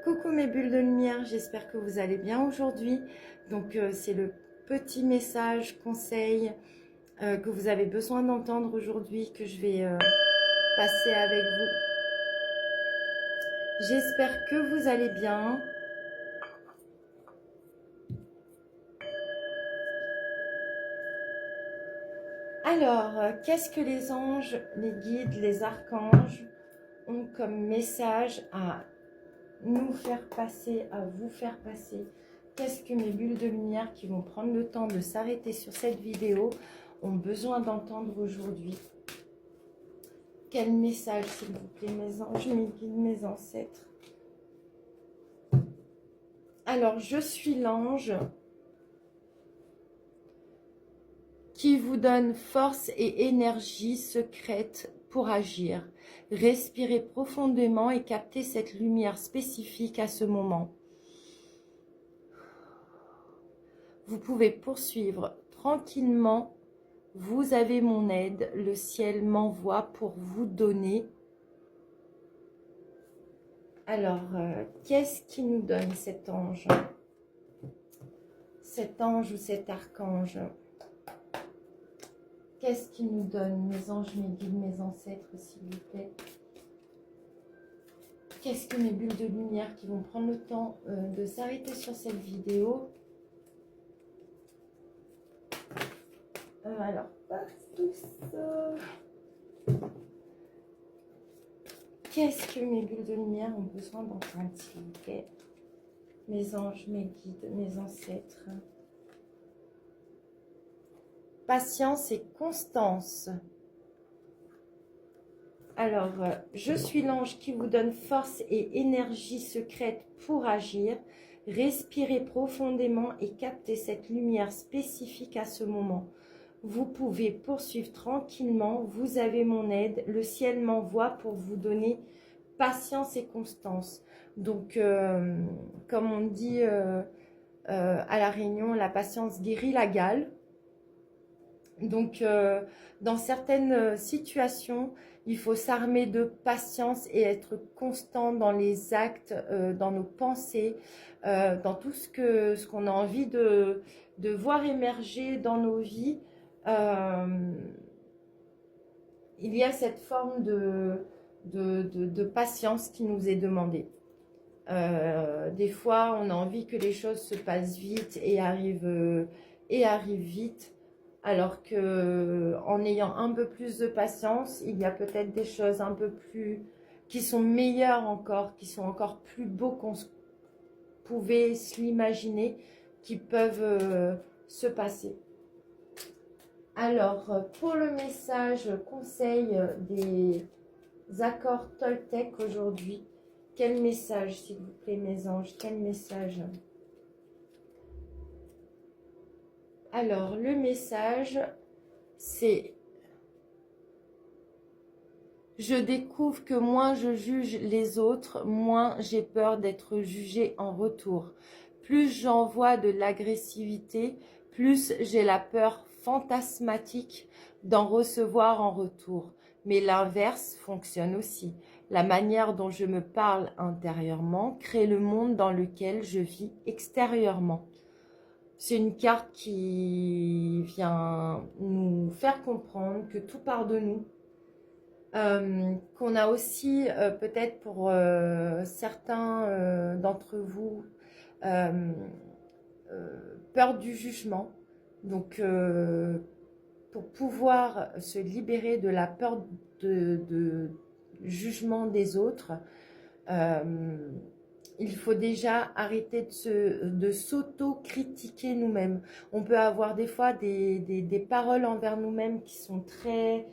Coucou mes bulles de lumière, j'espère que vous allez bien aujourd'hui. Donc c'est le petit message, conseil que vous avez besoin d'entendre aujourd'hui que je vais passer avec vous. J'espère que vous allez bien. Alors, qu'est-ce que les anges, les guides, les archanges ont comme message à nous faire passer, à vous faire passer? Qu'est-ce que mes bulles de lumière qui vont prendre le temps de s'arrêter sur cette vidéo ont besoin d'entendre aujourd'hui? Quel message, s'il vous plaît, mes anges, mes guides, mes ancêtres? Alors, je suis l'ange qui vous donne force et énergie secrète pour agir. Respirez profondément et captez cette lumière spécifique à ce moment. Vous pouvez poursuivre tranquillement. Vous avez mon aide. Le ciel m'envoie pour vous donner. Alors, qu'est-ce qui nous donne cet ange? Cet ange ou cet archange? Qu'est-ce qui nous donne, mes anges, mes guides, mes ancêtres, s'il vous plaît? Qu'est-ce que mes bulles de lumière qui vont prendre le temps de s'arrêter sur cette vidéo? Alors, pas tout ça. Qu'est-ce que mes bulles de lumière ont besoin d'entendre, s'il vous plaît? Mes anges, mes guides, mes ancêtres. Patience et constance. Alors, je suis l'ange qui vous donne force et énergie secrète pour agir. Respirez profondément et captez cette lumière spécifique à ce moment. Vous pouvez poursuivre tranquillement. Vous avez mon aide. Le ciel m'envoie pour vous donner patience et constance. Donc, comme on dit à La Réunion, la patience guérit la gale. Donc, dans certaines situations, il faut s'armer de patience et être constant dans les actes, dans nos pensées, dans tout ce qu'on a envie de voir émerger dans nos vies. Il y a cette forme de patience qui nous est demandée. Des fois, on a envie que les choses se passent vite et arrivent vite. Alors que en ayant un peu plus de patience, il y a peut-être des choses un peu plus qui sont meilleures encore, qui sont encore plus beaux qu'on pouvait se l'imaginer, qui peuvent se passer. Alors, pour le message conseil des accords Toltec aujourd'hui, quel message, s'il vous plaît, mes anges, quel message? Alors, le message, c'est: je découvre que moins je juge les autres, moins j'ai peur d'être jugée en retour. Plus j'envoie de l'agressivité, plus j'ai la peur fantasmatique d'en recevoir en retour. Mais l'inverse fonctionne aussi. La manière dont je me parle intérieurement crée le monde dans lequel je vis extérieurement. C'est une carte qui vient nous faire comprendre que tout part de nous. Qu'on a aussi peut-être pour certains d'entre vous peur du jugement. Donc pour pouvoir se libérer de la peur de jugement des autres, il faut déjà arrêter de s'auto-critiquer nous-mêmes. On peut avoir des fois des paroles envers nous-mêmes qui sont très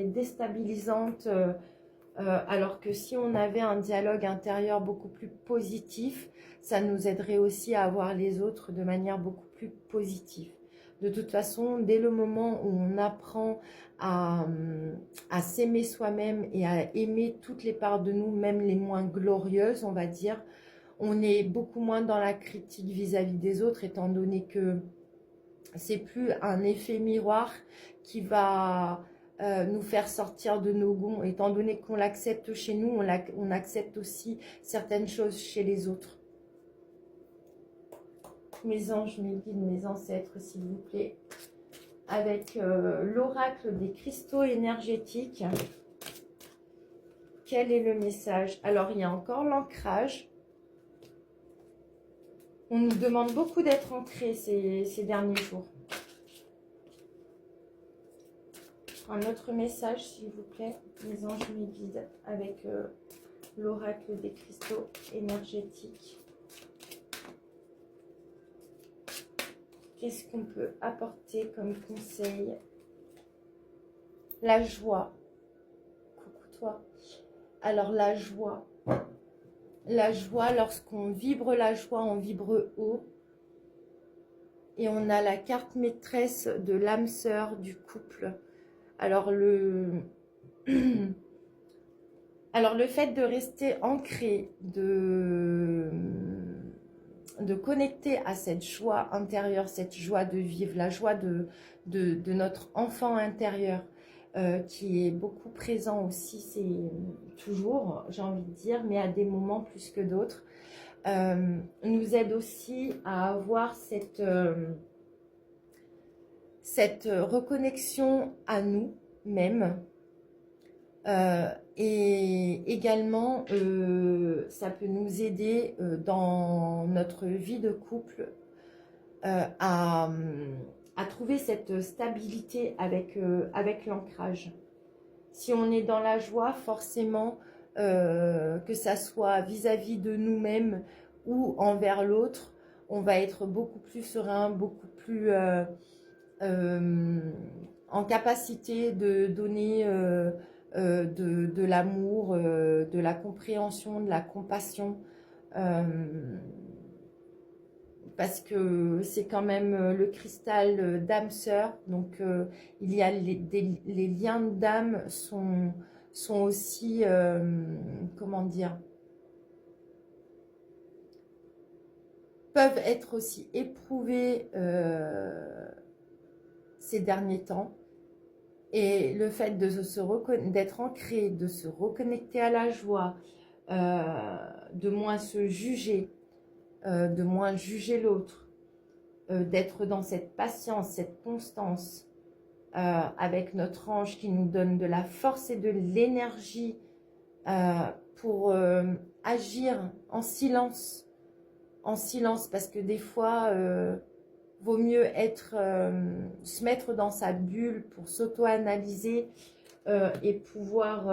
déstabilisantes, alors que si on avait un dialogue intérieur beaucoup plus positif, ça nous aiderait aussi à voir les autres de manière beaucoup plus positive. De toute façon, dès le moment où on apprend à s'aimer soi-même et à aimer toutes les parts de nous, même les moins glorieuses, on va dire, on est beaucoup moins dans la critique vis-à-vis des autres, étant donné que c'est plus un effet miroir qui va nous faire sortir de nos gonds. Étant donné qu'on l'accepte chez nous, on accepte aussi certaines choses chez les autres. Mes anges, mes guides, mes ancêtres, s'il vous plaît. Avec l'oracle des cristaux énergétiques. Quel est le message? Alors, il y a encore l'ancrage. On nous demande beaucoup d'être ancrés ces derniers jours. Un autre message, s'il vous plaît, mes anges, mes guides, avec l'oracle des cristaux énergétiques. Qu'est-ce qu'on peut apporter comme conseil? La joie. Coucou toi. Alors la joie, lorsqu'on vibre la joie, on vibre haut. Et on a la carte maîtresse de l'âme sœur du couple. Alors le fait de rester ancré, de connecter à cette joie intérieure, cette joie de vivre, la joie de notre enfant intérieur, qui est beaucoup présent aussi, c'est toujours, j'ai envie de dire, mais à des moments plus que d'autres, nous aide aussi à avoir cette reconnexion à nous-mêmes. Et également, ça peut nous aider dans notre vie de couple à trouver cette stabilité avec l'ancrage. Si on est dans la joie, forcément, que ça soit vis-à-vis de nous-mêmes ou envers l'autre, on va être beaucoup plus serein, beaucoup plus en capacité de donner de l'amour, de la compréhension, de la compassion. Parce que c'est quand même le cristal d'âme sœur, donc il y a les liens d'âme sont aussi, comment dire, peuvent être aussi éprouvés ces derniers temps. Et le fait d'être ancré, de se reconnecter à la joie, de moins se juger, de moins juger l'autre, d'être dans cette patience, cette constance, avec notre ange qui nous donne de la force et de l'énergie pour agir en silence, parce que des fois, vaut mieux se mettre dans sa bulle pour s'auto-analyser et pouvoir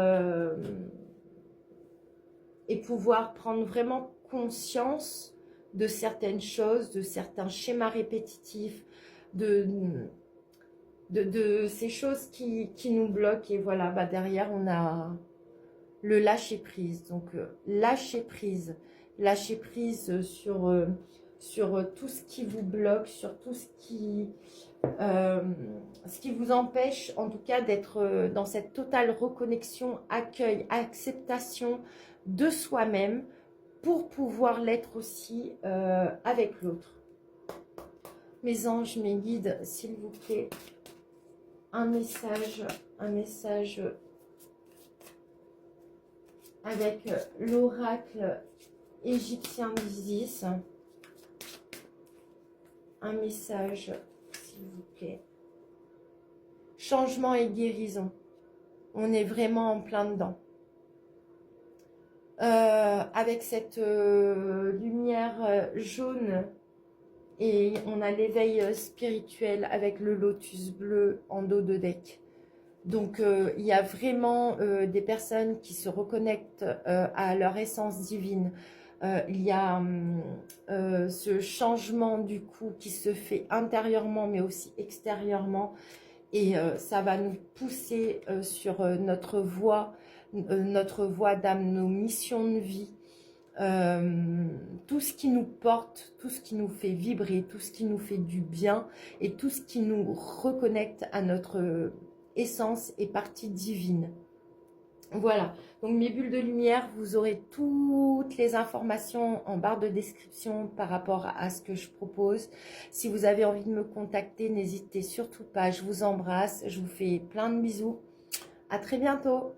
prendre vraiment conscience de certaines choses, de certains schémas répétitifs, de ces choses qui nous bloquent. Et voilà, bah derrière, on a le lâcher-prise. Donc, lâcher-prise sur tout ce qui vous bloque, sur tout ce qui vous empêche, en tout cas, d'être dans cette totale reconnexion, accueil, acceptation de soi-même, pour pouvoir l'être aussi avec l'autre. Mes anges, mes guides, s'il vous plaît, un message avec l'oracle égyptien d'Isis. Un message, s'il vous plaît. Changement et guérison. On est vraiment en plein dedans. Avec cette lumière jaune, et on a l'éveil spirituel avec le lotus bleu en dos de deck. Donc il y a vraiment des personnes qui se reconnectent à leur essence divine. Il y a ce changement du coup qui se fait intérieurement mais aussi extérieurement, et ça va nous pousser sur notre voie d'âme, nos missions de vie, tout ce qui nous porte, tout ce qui nous fait vibrer, tout ce qui nous fait du bien et tout ce qui nous reconnecte à notre essence et partie divine. Voilà, donc mes bulles de lumière, vous aurez toutes les informations en barre de description par rapport à ce que je propose. Si vous avez envie de me contacter, n'hésitez surtout pas, je vous embrasse, je vous fais plein de bisous À très bientôt.